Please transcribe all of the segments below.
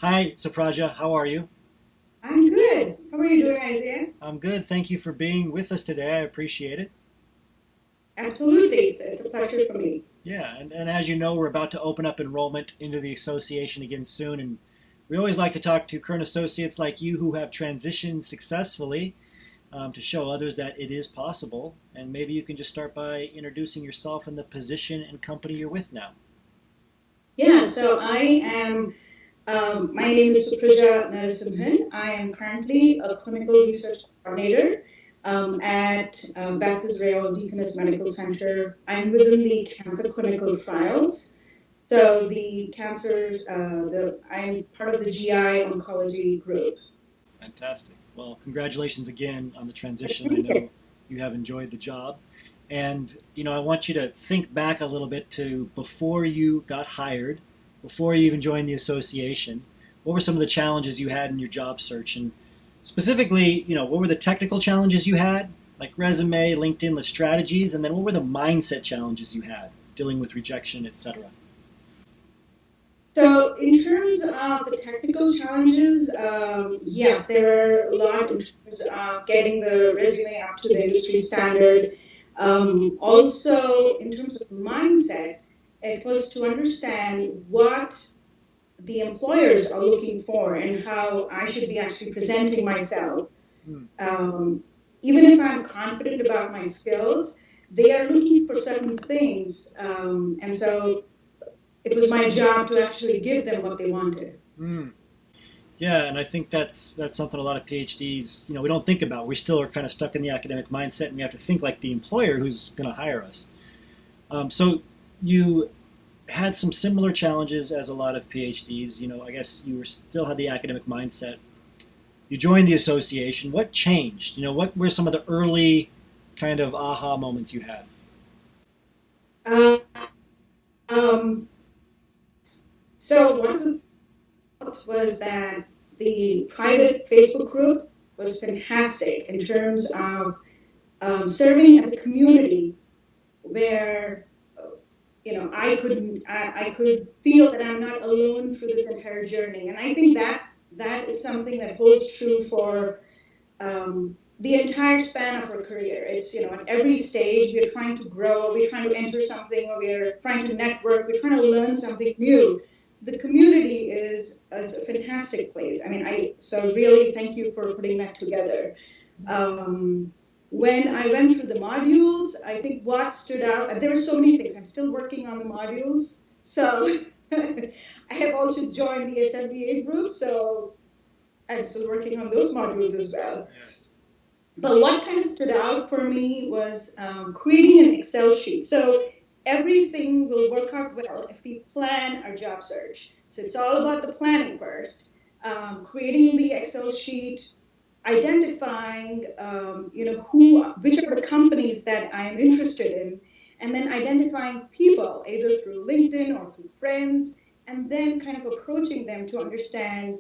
Hi, Supraja. How are you? I'm good. How are you doing, Isaiah? I'm good. Thank you for being with us today. I appreciate it. Absolutely. It's a pleasure for me. Yeah, and as you know, we're about to open up enrollment into the association again soon, and we always like to talk to current associates like you who have transitioned successfully to show others that it is possible. And maybe you can just start by introducing yourself and the position and company you're with now. Yeah, so my name is Supraja Narasimhan. I am currently a clinical research coordinator at Beth Israel Deaconess Medical Center. I'm within the cancer clinical trials. So I'm part of the GI oncology group. Fantastic. Well, congratulations again on the transition. I know you have enjoyed the job. And, I want you to think back a little bit to before you got hired, before you even joined the association. What were some of the challenges you had in your job search? And specifically, what were the technical challenges you had, like resume, LinkedIn, the strategies? And then what were the mindset challenges you had dealing with rejection, etc.? So, in terms of the technical challenges, yes, there were a lot in terms of getting the resume up to the industry standard. Also, in terms of mindset, it was to understand what the employers are looking for and how I should be actually presenting myself. Hmm. Even if I'm confident about my skills, they are looking for certain things. And so it was my job to actually give them what they wanted. Hmm. Yeah, and I think that's something a lot of PhDs, we don't think about. We still are kind of stuck in the academic mindset, and we have to think like the employer who's going to hire us. So you had some similar challenges as a lot of PhDs. I guess you still had the academic mindset. You joined the association. What changed? What were some of the early kind of aha moments you had? Uh, um, so one of the thoughts was that the private Facebook group was fantastic in terms of serving as a community where I could feel that I'm not alone through this entire journey, and I think that is something that holds true for the entire span of our career. It's at every stage we're trying to grow, we're trying to enter something, or we're trying to network, we're trying to learn something new. So the community is a fantastic place. I mean, I so really thank you for putting that together. Um, when I went through the modules, I think what stood out, and there were so many things. I'm still working on the modules. So I have also joined the SMBA group, so I'm still working on those modules as well. Yes. But what kind of stood out for me was creating an Excel sheet. So everything will work out well if we plan our job search. So it's all about the planning first, creating the Excel sheet, identifying, which are the companies that I am interested in, and then identifying people either through LinkedIn or through friends, and then kind of approaching them to understand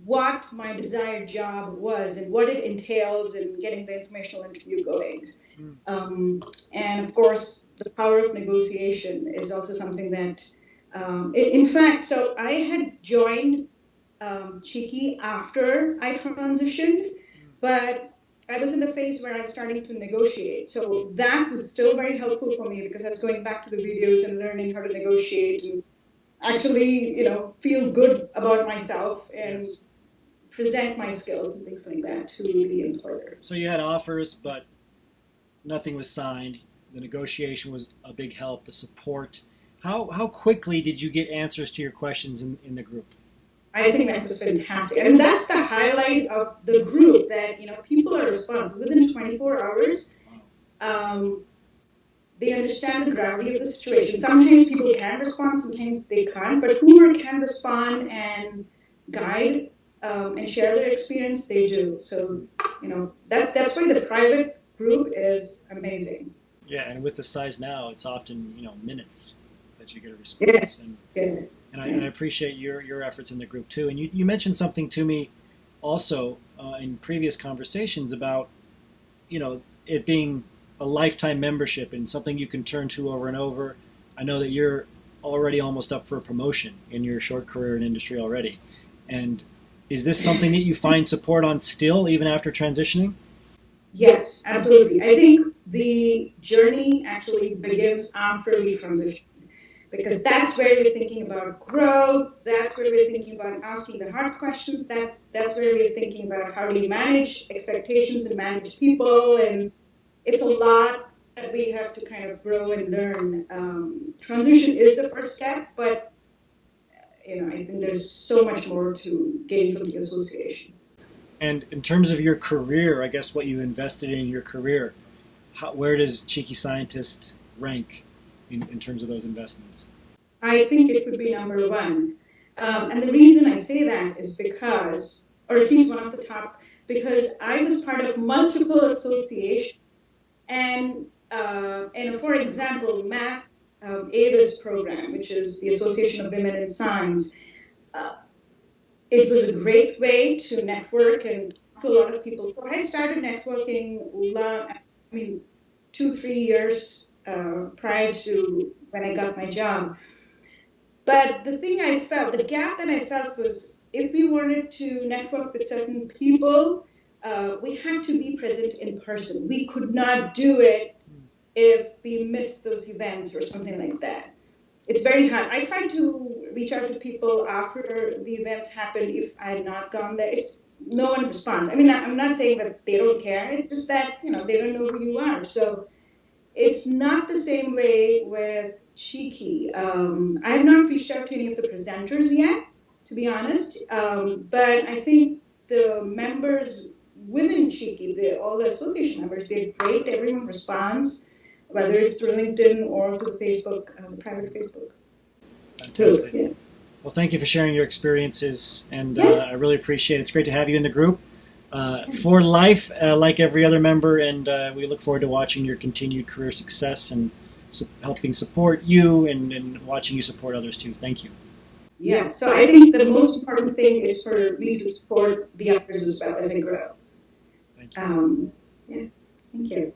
what my desired job was and what it entails in getting the informational interview going. Mm. And of course, the power of negotiation is also something that, in fact, so I had joined Cheeky after I transitioned, but I was in the phase where I was starting to negotiate. So that was still very helpful for me because I was going back to the videos and learning how to negotiate and actually, feel good about myself and Yes. present my skills and things like that to the employer. So you had offers, but nothing was signed. The negotiation was a big help. The support. How quickly did you get answers to your questions in the group? I think that was fantastic. And that's the highlight of the group that, people are responsive within 24 hours. Um, they understand the gravity of the situation. Sometimes people can respond, sometimes they can't, but whoever can respond and guide and share their experience, they do. So, that's why the private group is amazing. Yeah, and with the size now, it's often minutes that you get a Yeah, response, and yeah, and I appreciate your efforts in the group too. And you mentioned something to me also in previous conversations about it being a lifetime membership and something you can turn to over and over. I know that you're already almost up for a promotion in your short career in industry already. And is this something that you find support on still, even after transitioning? Yes, absolutely. I think the journey actually begins after we transition because that's where we're thinking about growth. That's where we're thinking about asking the hard questions. That's where we're thinking about how do we manage expectations and manage people. And it's a lot that we have to kind of grow and learn. Transition is the first step, but I think there's so much more to gain from the association. And in terms of your career, I guess what you invested in your career, where does Cheeky Scientist rank in terms of those investments? I think it could be number one. And the reason I say that is because, or at least one of the top, because I was part of multiple associations. And for example, MASS AVIS program, which is the Association of Women in Science, uh, it was a great way to network and talk to a lot of people. So I had started networking, I mean, 2, 3 years prior to when I got my job. But the gap that I felt was if we wanted to network with certain people, we had to be present in person. We could not do it if we missed those events or something like that. It's very hard. I tried to reach out to people after the events happened if I had not gone there. It's no one responds. I mean, I'm not saying that they don't care. It's just that, they don't know who you are. So it's not the same way with Cheeky. I have not reached out to any of the presenters yet, to be honest. But I think the members within Cheeky, all the association members, they're great. Everyone responds, whether it's through LinkedIn or through Facebook, private Facebook. Fantastic. Yeah. Well, thank you for sharing your experiences, and Yes. I really appreciate it. It's great to have you in the group for life, like every other member, and we look forward to watching your continued career success and helping support you and watching you support others too. Thank you. Yeah. So I think the most important thing is for me to support the others as well as I grow. Thank you. Yeah. Thank you.